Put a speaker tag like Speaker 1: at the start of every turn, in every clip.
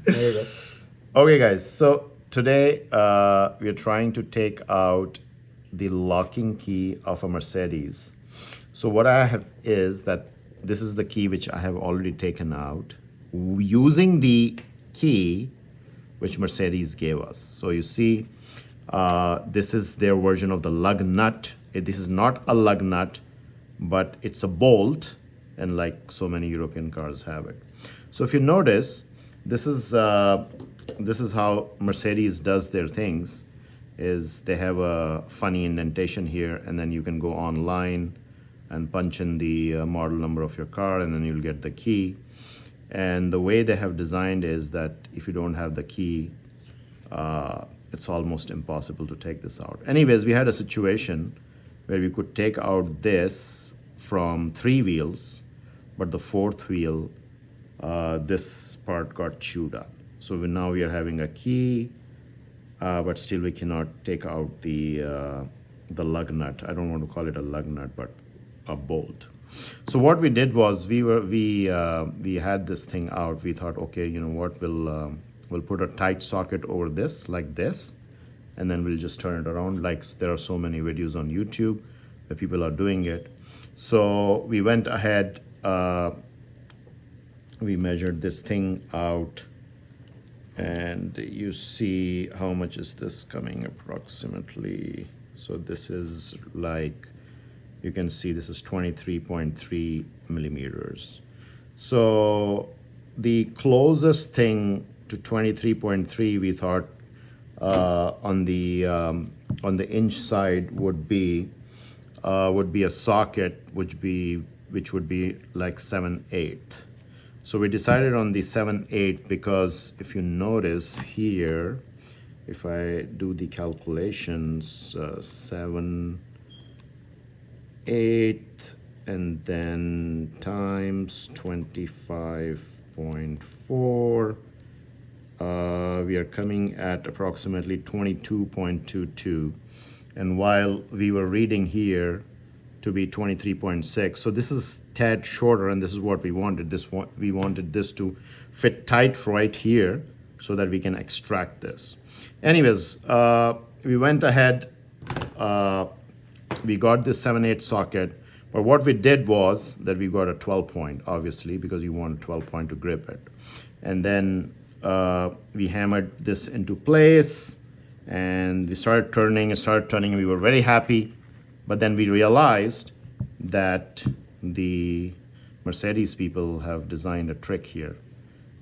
Speaker 1: There you go.
Speaker 2: Okay, guys. So today we are trying to take out the locking key of a Mercedes. So what I have is that this is the key which I have already taken out using the key which Mercedes gave us. So you see, this is their version of the lug nut. This is not a lug nut, but it's a bolt, and like so many European cars have it. So if you notice, this is how Mercedes does their things. Is they have a funny indentation here, and then you can go online and punch in the model number of your car, and then you'll get the key. And the way they have designed is that if you don't have the key, it's almost impossible to take this out. Anyways, we had a situation where we could take out this from 3 wheels, but the 4th wheel, this part got chewed up. So now we are having a key, but still we cannot take out the lug nut. I don't want to call it a lug nut, but a bolt. So what we did was we had this thing out. We thought, okay, you know what, we'll put a tight socket over this like this, and then we'll just turn it around. Like there are so many videos on YouTube where people are doing it. So we went ahead, we measured this thing out, and you see how much is this coming approximately. So this is like, you can see this is 23.3 millimeters. So the closest thing to 23.3, we thought on the inch side would be a socket which would be like 7/8. So we decided on the 7/8 because if you notice here, if I do the calculations, 7/8 and then times 25.4, we are coming at approximately 22.22. And while we were reading here to be 23.6, so this is tad shorter, and this is what we wanted. We wanted this to fit tight right here so that we can extract this. Anyways, we went ahead, we got this 7/8 socket, but what we did was that we got a 12 point, obviously, because you want a 12 point to grip it. And then we hammered this into place, and we started turning, and we were very happy. But then we realized that the Mercedes people have designed a trick here,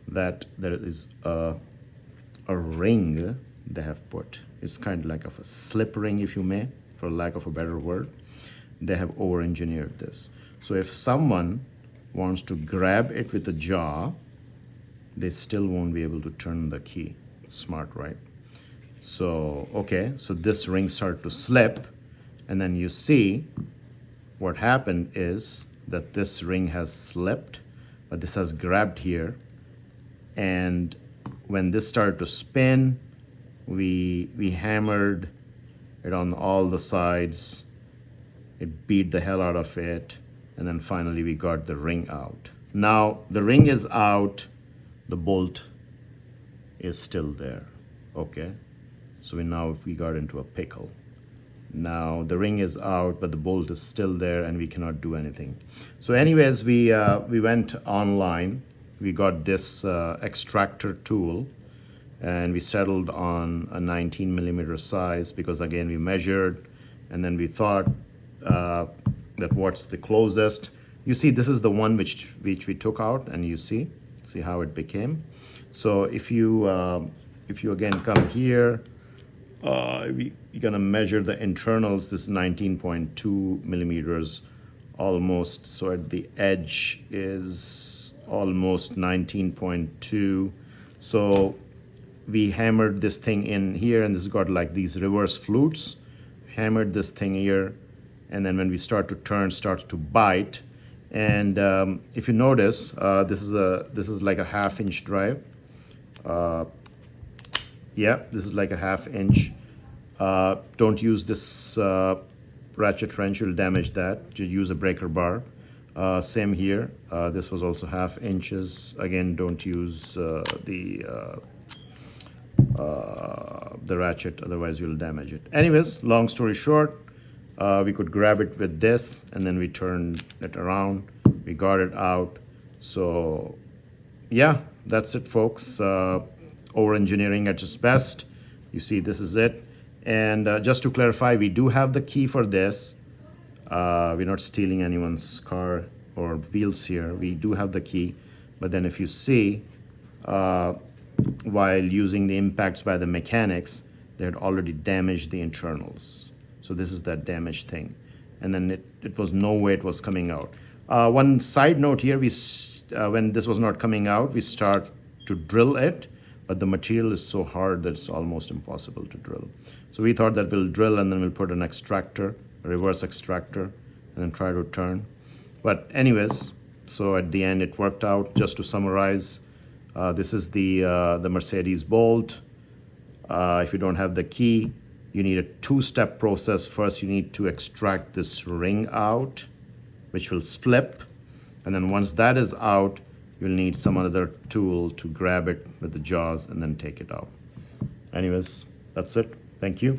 Speaker 2: that there is a ring they have put. It's kind of like a slip ring, if you may, for lack of a better word. They have over-engineered this. So if someone wants to grab it with a jaw, they still won't be able to turn the key. Smart, right? So, okay, so this ring started to slip, and then you see what happened is that this ring has slipped, but this has grabbed here. And when this started to spin, we hammered it on all the sides. It beat the hell out of it, and then finally we got the ring out. Now the ring is out, the bolt is still there. Okay, so we got into a pickle. Now the ring is out, but the bolt is still there, and we cannot do anything. So anyways, we went online. We got this extractor tool, and we settled on a 19 millimeter size because, again, we measured, and then we thought that what's the closest. You see, this is the one which we took out, and you see how it became. So if you again come here, you're gonna measure the internals. This 19.2 millimeters almost. So at the edge is almost 19.2. So we hammered this thing in here, and this got like these reverse flutes. Hammered this thing here, and then when we start to turn, starts to bite. And if you notice, this is like a 1/2 inch drive. Yeah, this is like a 1/2 inch. Don't use this ratchet wrench, you'll damage that. You use a breaker bar. Same here. This was also 1/2 inches. Again, don't use the ratchet, otherwise you'll damage it. Anyways, long story short, we could grab it with this, and then we turned it around. We got it out. So yeah, that's it, folks. Over engineering at its best. You see, this is it. And just to clarify, we do have the key for this. We're not stealing anyone's car or wheels here. We do have the key. But then if you see, while using the impacts by the mechanics, they had already damaged the internals. So this is that damaged thing. And then it was no way it was coming out. One side note here, when this was not coming out, we start to drill it, but the material is so hard that it's almost impossible to drill. So we thought that we'll drill and then we'll put an extractor, a reverse extractor, and then try to turn. But anyways, so at the end it worked out. Just to summarize, this is the Mercedes bolt. If you don't have the key, you need a 2-step process. First, you need to extract this ring out, which will flip. And then once that is out, you'll need some other tool to grab it with the jaws and then take it out. Anyways, that's it. Thank you.